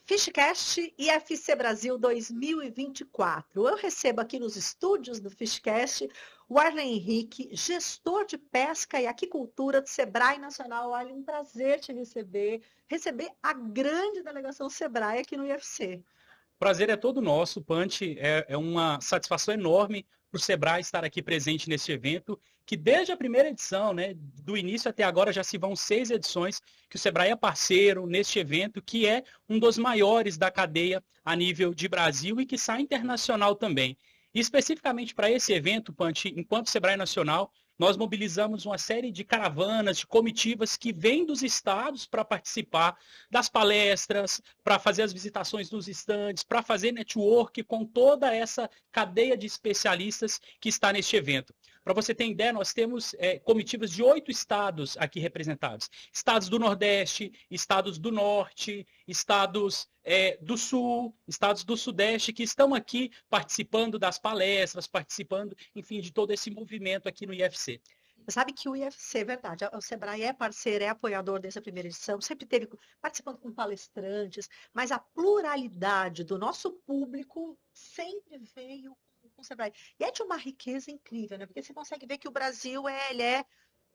Fishcast IFC Brasil 2024. Eu recebo aqui nos estúdios do Fishcast o Arlen Henrique, gestor de pesca e aquicultura do Sebrae Nacional. Olha, um prazer te receber a grande delegação Sebrae aqui no IFC. Prazer é todo nosso, Panti. É uma satisfação enorme para o Sebrae estar aqui presente neste evento, que desde a primeira edição, né, do início até agora, já se vão 6 edições que o Sebrae é parceiro neste evento, que é um dos maiores da cadeia a nível de Brasil e que sai internacional também. E especificamente para esse evento, Panti, enquanto Sebrae Nacional, nós mobilizamos uma série de caravanas, de comitivas que vêm dos estados para participar das palestras, para fazer as visitações nos estandes, para fazer network com toda essa cadeia de especialistas que está neste evento. Para você ter ideia, nós temos comitivas de 8 estados aqui representados. Estados do Nordeste, estados do Norte, estados do Sul, estados do Sudeste, que estão aqui participando das palestras, participando, enfim, de todo esse movimento aqui no IFC. Você sabe que o IFC, é verdade, o Sebrae é parceiro, é apoiador dessa primeira edição, sempre teve participando com palestrantes, mas a pluralidade do nosso público sempre veio com o Sebrae. E é de uma riqueza incrível, né? Porque você consegue ver que o Brasil ele é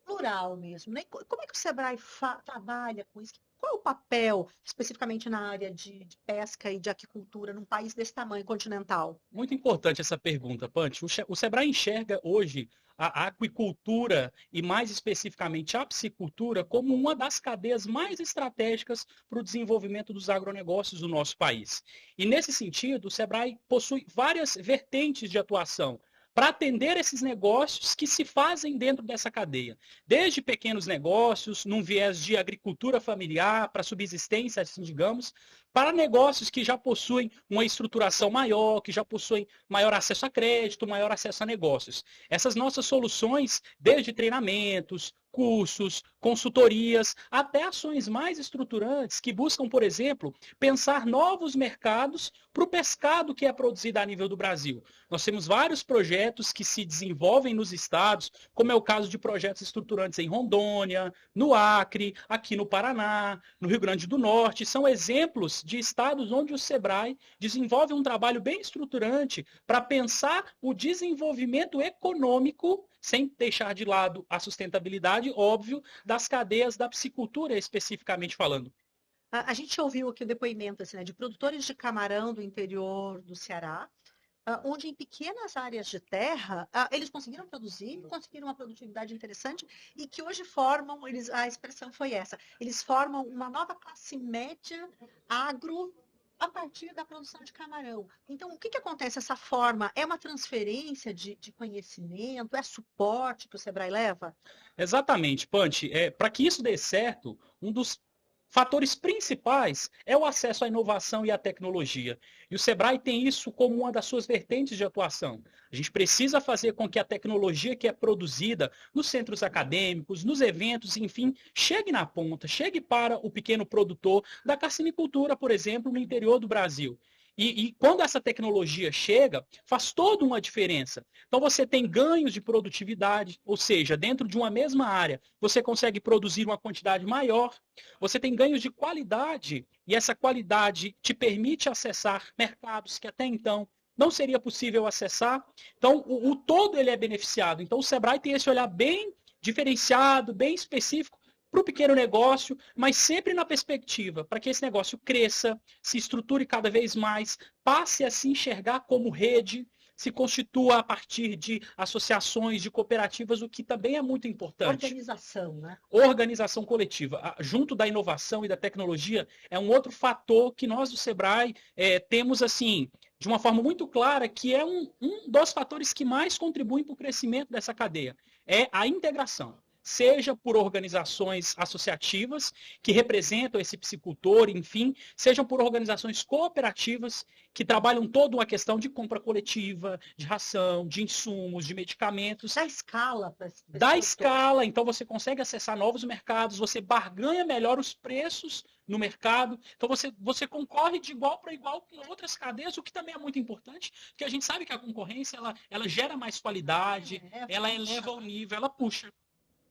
plural mesmo, né? Como é que o Sebrae trabalha com isso? Qual é o papel, especificamente na área de pesca e de aquicultura, num país desse tamanho continental? Muito importante essa pergunta, Panti. O Sebrae enxerga hoje a aquicultura e, mais especificamente, a piscicultura como uma das cadeias mais estratégicas para o desenvolvimento dos agronegócios do nosso país. E, nesse sentido, o Sebrae possui várias vertentes de atuação para atender esses negócios que se fazem dentro dessa cadeia. Desde pequenos negócios, num viés de agricultura familiar, para subsistência, assim digamos, para negócios que já possuem uma estruturação maior, que já possuem maior acesso a crédito, maior acesso a negócios. Essas nossas soluções, desde treinamentos, cursos, consultorias, até ações mais estruturantes que buscam, por exemplo, pensar novos mercados para o pescado que é produzido a nível do Brasil. Nós temos vários projetos que se desenvolvem nos estados, como é o caso de projetos estruturantes em Rondônia, no Acre, aqui no Paraná, no Rio Grande do Norte. São exemplos de estados onde o Sebrae desenvolve um trabalho bem estruturante para pensar o desenvolvimento econômico, sem deixar de lado a sustentabilidade, óbvio, das cadeias da piscicultura, especificamente falando. A gente ouviu aqui o depoimento assim, né, de produtores de camarão do interior do Ceará, onde em pequenas áreas de terra eles conseguiram produzir, conseguiram uma produtividade interessante e que hoje formam, a expressão foi essa, eles formam uma nova classe média agro a partir da produção de camarão. Então, o que acontece? Essa forma é uma transferência de conhecimento, é suporte que o Sebrae leva? Exatamente, Panti. Para que isso dê certo, um dos fatores principais é o acesso à inovação e à tecnologia. E o Sebrae tem isso como uma das suas vertentes de atuação. A gente precisa fazer com que a tecnologia que é produzida nos centros acadêmicos, nos eventos, enfim, chegue na ponta, chegue para o pequeno produtor da carcinicultura, por exemplo, no interior do Brasil. E quando essa tecnologia chega, faz toda uma diferença. Então você tem ganhos de produtividade, ou seja, dentro de uma mesma área, você consegue produzir uma quantidade maior, você tem ganhos de qualidade, e essa qualidade te permite acessar mercados que até então não seria possível acessar. Então, o todo ele é beneficiado. Então, o Sebrae tem esse olhar bem diferenciado, bem específico, para o pequeno negócio, mas sempre na perspectiva para que esse negócio cresça, se estruture cada vez mais, passe a se enxergar como rede, se constitua a partir de associações, de cooperativas, o que também é muito importante. Organização, né? Organização coletiva, junto da inovação e da tecnologia, é um outro fator que nós do Sebrae temos assim, de uma forma muito clara, que é um dos fatores que mais contribuem para o crescimento dessa cadeia, é a integração. Seja por organizações associativas que representam esse piscicultor, enfim, sejam por organizações cooperativas que trabalham toda uma questão de compra coletiva, de ração, de insumos, de medicamentos. Da escala. Da escala, então você acessar novos mercados, você barganha melhor os preços no mercado, então você concorre de igual para igual com outras cadeias, o que também é muito importante, porque a gente sabe que a concorrência ela gera mais qualidade, ela eleva o nível, ela puxa.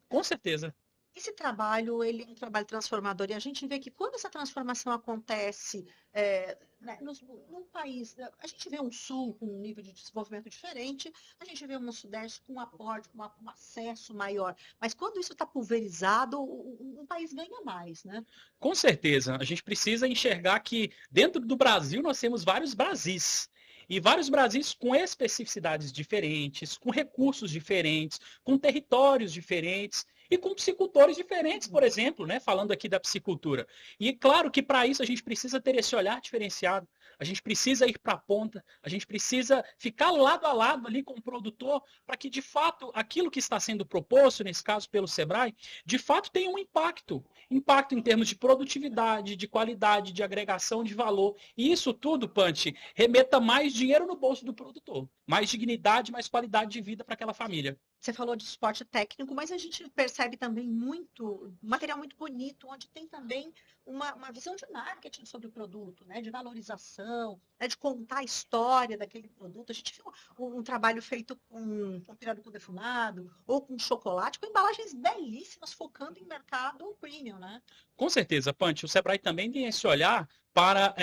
Com certeza. Esse trabalho, ele é um trabalho transformador, e a gente vê que quando essa transformação acontece né, num país, a gente vê um sul com um nível de desenvolvimento diferente, a gente vê um sudeste com um aporte, com um acesso maior, mas quando isso está pulverizado, um país ganha mais, né? Com certeza, a gente precisa enxergar que dentro do Brasil nós temos vários Brasis. E vários Brasis com especificidades diferentes, com recursos diferentes, com territórios diferentes e com psicultores diferentes, por exemplo, né? Falando aqui da psicultura. E claro que para isso a gente precisa ter esse olhar diferenciado, a gente precisa ir para a ponta, a gente precisa ficar lado a lado ali com o produtor para que de fato aquilo que está sendo proposto, nesse caso pelo Sebrae, de fato tenha um impacto. Impacto em termos de produtividade, de qualidade, de agregação de valor. E isso tudo, Punch, remeta mais dinheiro no bolso do produtor. Mais dignidade, mais qualidade de vida para aquela família. Você falou de suporte técnico, mas a gente percebe também muito, um material muito bonito, onde tem também uma visão de marketing sobre o produto, né? De valorização, né? De contar a história daquele produto. A gente viu um trabalho feito com pirarucu defumado ou com chocolate, com embalagens belíssimas, focando em mercado premium, né? Com certeza, Punch. O Sebrae também tem esse olhar para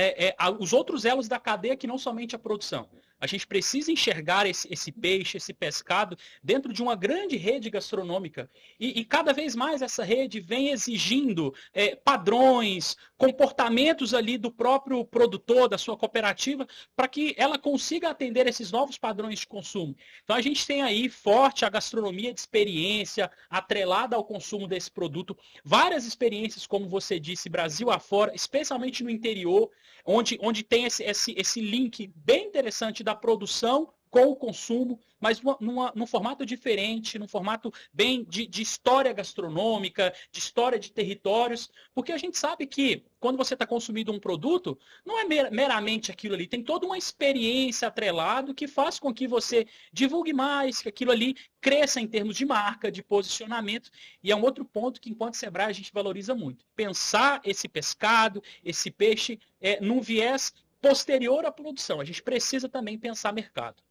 os outros elos da cadeia que não somente a produção. A gente precisa enxergar esse peixe, esse pescado, dentro de uma grande rede gastronômica. E cada vez mais essa rede vem exigindo padrões, comportamentos ali do próprio produtor, da sua cooperativa, para que ela consiga atender esses novos padrões de consumo. Então a gente tem aí forte a gastronomia de experiência, atrelada ao consumo desse produto. Várias experiências, como você disse, Brasil afora, especialmente no interior, onde tem esse link bem interessante da produção com o consumo, mas num formato diferente, num formato bem de história gastronômica, de história de territórios, porque a gente sabe que quando você está consumindo um produto, não é meramente aquilo ali, tem toda uma experiência atrelado que faz com que você divulgue mais, que aquilo ali cresça em termos de marca, de posicionamento, e é um outro ponto que, enquanto Sebrae, a gente valoriza muito. Pensar esse pescado, esse peixe, num viés posterior à produção. A gente precisa também pensar mercado.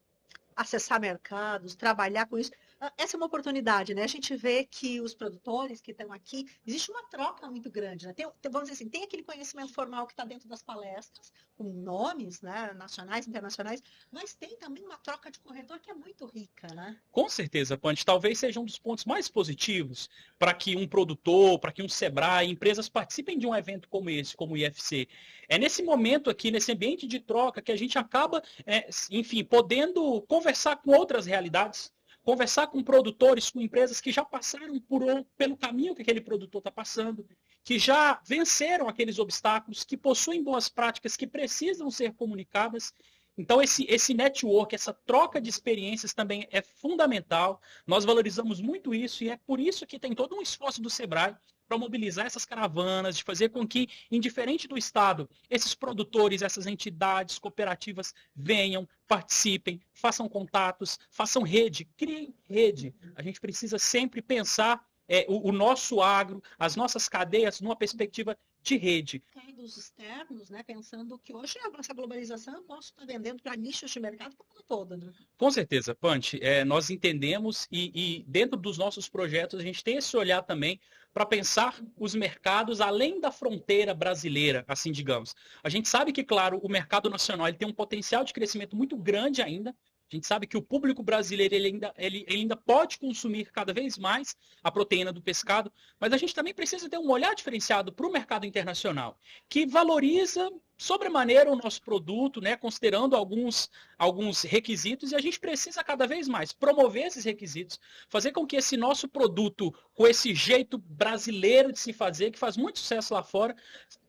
Acessar mercados, trabalhar com isso. Essa é uma oportunidade, né? A gente vê que os produtores que estão aqui, existe uma troca muito grande, né? Vamos dizer assim, tem aquele conhecimento formal que está dentro das palestras, com nomes, né, nacionais, internacionais, mas tem também uma troca de corredor que é muito rica, né? Com certeza, Punch, talvez seja um dos pontos mais positivos para que um produtor, para que um Sebrae, empresas participem de um evento como esse, como o IFC. É nesse momento aqui, nesse ambiente de troca, que a gente acaba, enfim, podendo conversar com outras realidades, conversar com produtores, com empresas que já passaram pelo caminho que aquele produtor está passando, que já venceram aqueles obstáculos, que possuem boas práticas que precisam ser comunicadas. Então, esse network, essa troca de experiências também é fundamental. Nós valorizamos muito isso e é por isso que tem todo um esforço do Sebrae para mobilizar essas caravanas, de fazer com que, indiferente do estado, esses produtores, essas entidades cooperativas venham, participem, façam contatos, façam rede, criem rede. A gente precisa sempre pensar o nosso agro, as nossas cadeias, numa perspectiva de rede. Dos externos, né? Pensando que hoje essa globalização eu posso estar vendendo para nichos de mercado como um todo, né? Com certeza, Punch, nós entendemos e dentro dos nossos projetos a gente tem esse olhar também para pensar os mercados além da fronteira brasileira, assim digamos. A gente sabe que, claro, o mercado nacional ele tem um potencial de crescimento muito grande ainda. A gente sabe que o público brasileiro ele ainda pode consumir cada vez mais a proteína do pescado, mas a gente também precisa ter um olhar diferenciado para o mercado internacional, que valoriza sobremaneira o nosso produto, né, considerando alguns requisitos, e a gente precisa cada vez mais promover esses requisitos, fazer com que esse nosso produto, com esse jeito brasileiro de se fazer, que faz muito sucesso lá fora,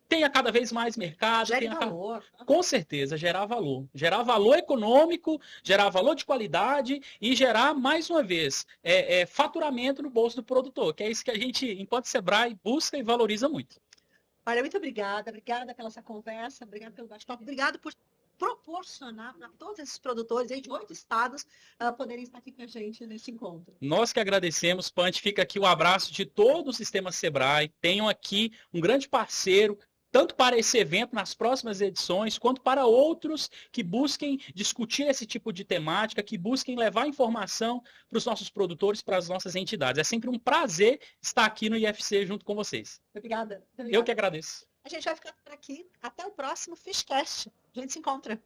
tenha cada vez mais mercado. Gere valor. Com certeza, gerar valor. Gerar valor econômico, gerar valor de qualidade e gerar, mais uma vez, faturamento no bolso do produtor, que é isso que a gente, enquanto Sebrae, busca e valoriza muito. Olha, muito obrigada pela essa conversa, obrigada pelo bate-papo, obrigada por proporcionar para todos esses produtores aí de 8 estados poderem estar aqui com a gente nesse encontro. Nós que agradecemos, Punch, fica aqui o abraço de todo o sistema Sebrae. Tenham aqui um grande parceiro, tanto para esse evento nas próximas edições, quanto para outros que busquem discutir esse tipo de temática, que busquem levar informação para os nossos produtores, para as nossas entidades. É sempre um prazer estar aqui no IFC junto com vocês. Obrigada. Eu que agradeço. A gente vai ficar por aqui. Até o próximo Fishcast. A gente se encontra.